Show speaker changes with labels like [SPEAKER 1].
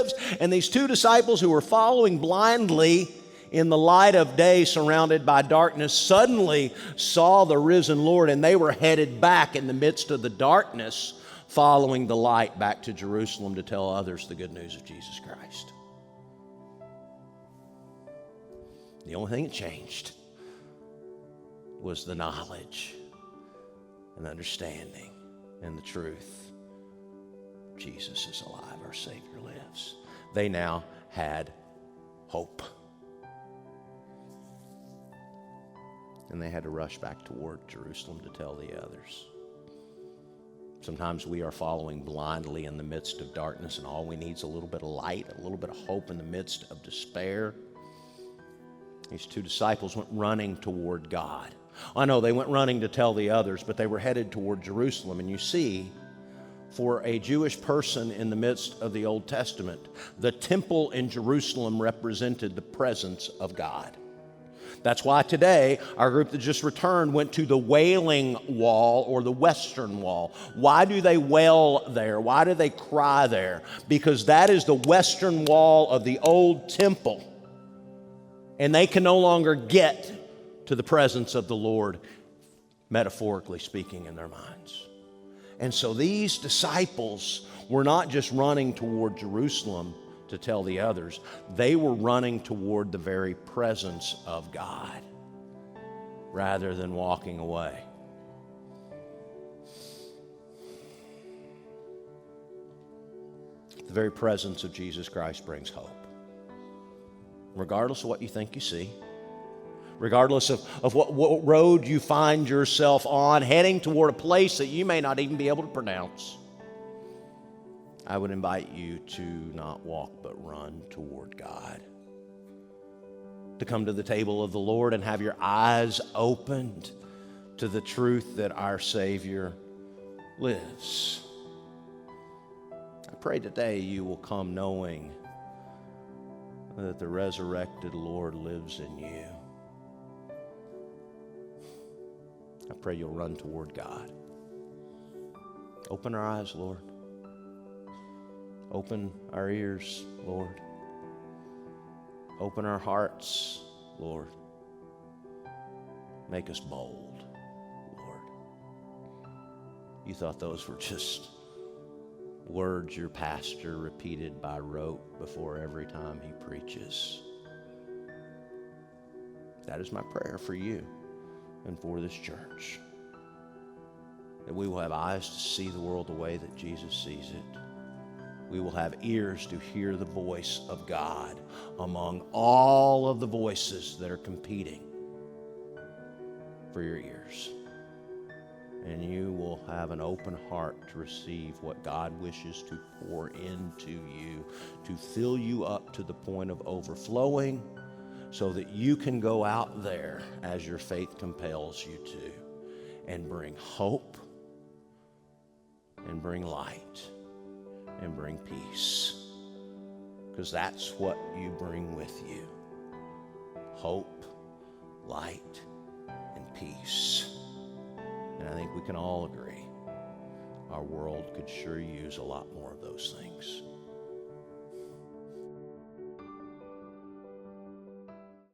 [SPEAKER 1] lives. And these two disciples who were following blindly in the light of day, surrounded by darkness, suddenly saw the risen Lord, and they were headed back in the midst of the darkness, following the light back to Jerusalem to tell others the good news of Jesus Christ. The only thing that changed was the knowledge and understanding and the truth. Jesus is alive, our Savior lives. They now had hope. And they had to rush back toward Jerusalem to tell the others. Sometimes we are following blindly in the midst of darkness, and all we need is a little bit of light, a little bit of hope in the midst of despair. These two disciples went running toward God. I know they went running to tell the others, but they were headed toward Jerusalem. And you see, for a Jewish person in the midst of the Old Testament, the temple in Jerusalem represented the presence of God. That's why today, our group that just returned went to the Wailing Wall, or the Western Wall. Why do they wail there? Why do they cry there? Because that is the Western Wall of the old temple. And they can no longer get to the presence of the Lord, metaphorically speaking, in their minds. And so these disciples were not just running toward Jerusalem to tell the others. They were running toward the very presence of God rather than walking away. The very presence of Jesus Christ brings hope. Regardless of what you think you see, regardless of what road you find yourself on, heading toward a place that you may not even be able to pronounce, I would invite you to not walk but run toward God. To come to the table of the Lord and have your eyes opened to the truth that our Savior lives. I pray today you will come knowing that the resurrected Lord lives in you. I pray you'll run toward God. Open our eyes, Lord. Open our ears, Lord. Open our hearts, Lord. Make us bold, Lord. You thought those were just words your pastor repeated by rote before every time he preaches. That is my prayer for you and for this church. That we will have eyes to see the world the way that Jesus sees it. We will have ears to hear the voice of God among all of the voices that are competing for your ears. And you will have an open heart to receive what God wishes to pour into you, to fill you up to the point of overflowing, so that you can go out there as your faith compels you to, and bring hope, and bring light, and bring peace. Because that's what you bring with you. Hope, light, and peace. And I think we can all agree our world could sure use a lot more of those things.